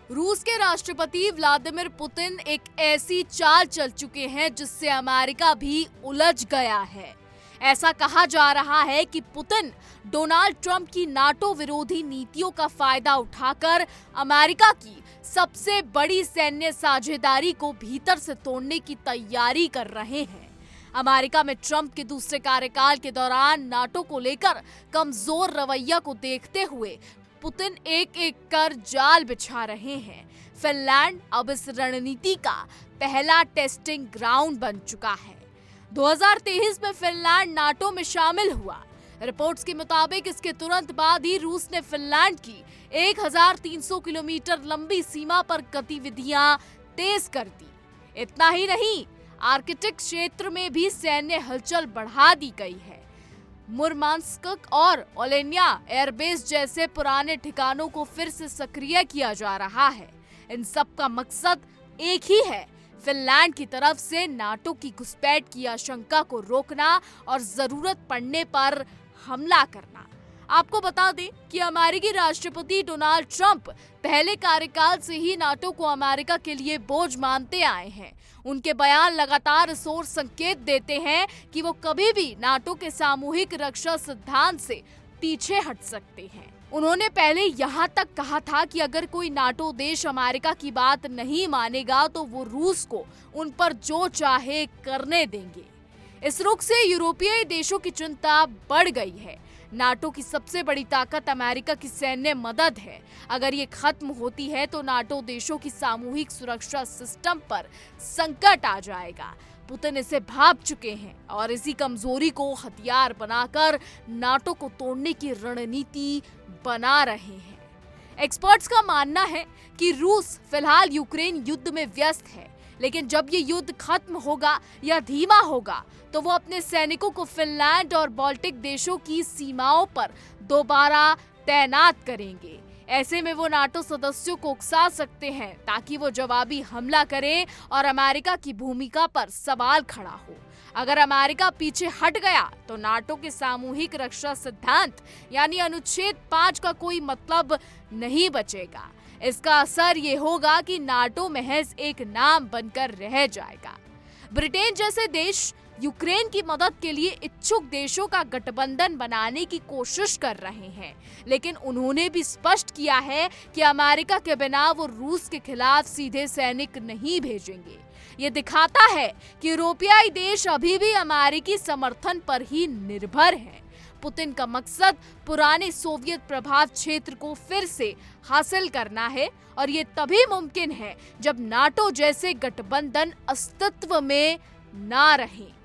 रूस के राष्ट्रपति व्लादिमीर पुतिन एक ऐसी चाल चल चुके हैं जिससे अमेरिका भी उलझ गया है। ऐसा कहा जा रहा है कि पुतिन डोनाल्ड ट्रंप की नाटो विरोधी नीतियों का फायदा उठाकर अमेरिका की सबसे बड़ी सैन्य साझेदारी को भीतर से तोड़ने की तैयारी कर रहे हैं। अमेरिका में ट्रंप के दूसरे कार्यकाल के दौरान नाटो को लेकर कमजोर रवैया को देखते हुए पुतिन एक एक कर जाल बिछा रहे हैं। फिनलैंड अब इस रणनीति का पहला टेस्टिंग ग्राउंड बन चुका है। 2023 में फिनलैंड नाटो में शामिल हुआ। रिपोर्ट्स के मुताबिक इसके तुरंत बाद ही रूस ने फिनलैंड की 1300 किलोमीटर लंबी सीमा पर गतिविधियां तेज कर दी। इतना ही नहीं, आर्कटिक क्षेत्र में भी सैन्य हलचल बढ़ा दी गई है। मुरमांस्क और ओलेन्या एयरबेस जैसे पुराने ठिकानों को फिर से सक्रिय किया जा रहा है। इन सब का मकसद एक ही है, फिनलैंड की तरफ से नाटो की घुसपैठ की आशंका को रोकना और जरूरत पड़ने पर हमला करना। आपको बता दें कि अमेरिकी राष्ट्रपति डोनाल्ड ट्रंप पहले कार्यकाल से ही नाटो को अमेरिका के लिए बोझ मानते आए हैं। उनके बयान लगातार इस ओर संकेत देते हैं कि वो कभी भी नाटो के सामूहिक रक्षा सिद्धांत से पीछे हट सकते हैं। उन्होंने पहले यहाँ तक कहा था कि अगर कोई नाटो देश अमेरिका की बात नहीं मानेगा तो वो रूस को उन पर जो चाहे करने देंगे। इस रुख से यूरोपीय देशों की चिंता बढ़ गई है। नाटो की सबसे बड़ी ताकत अमेरिका की सैन्य मदद है। अगर ये खत्म होती है तो नाटो देशों की सामूहिक सुरक्षा सिस्टम पर संकट आ जाएगा। पुतिन इसे भांप चुके हैं और इसी कमजोरी को हथियार बनाकर नाटो को तोड़ने की रणनीति बना रहे हैं। एक्सपर्ट्स का मानना है कि रूस फिलहाल यूक्रेन युद्ध में व्यस्त है, लेकिन जब ये युद्ध खत्म होगा या धीमा होगा तो वो अपने सैनिकों को फिनलैंड और बाल्टिक देशों की सीमाओं पर दोबारा तैनात करेंगे। ऐसे में वो नाटो सदस्यों को उकसा सकते हैं ताकि वो जवाबी हमला करें और अमेरिका की भूमिका पर सवाल खड़ा हो। अगर अमेरिका पीछे हट गया तो नाटो के सामूहिक रक्षा सिद्धांत यानी अनुच्छेद 5 का कोई मतलब नहीं बचेगा। इसका असर ये होगा कि नाटो महज एक नाम बनकर रह जाएगा। ब्रिटेन जैसे देश यूक्रेन की मदद के लिए इच्छुक देशों का गठबंधन बनाने की कोशिश कर रहे हैं, लेकिन उन्होंने भी स्पष्ट किया है कि अमेरिका के बिना वो रूस के खिलाफ सीधे सैनिक नहीं भेजेंगे। ये दिखाता है कि यूरोपीय देश अभी भी अमेरिकी समर्थन पर ही निर्भर हैं। पुतिन का मकसद पुराने सोवियत प्रभाव क्षेत्र को फिर से हासिल करना है और ये तभी मुमकिन है जब नाटो जैसे गठबंधन अस्तित्व में ना रहे।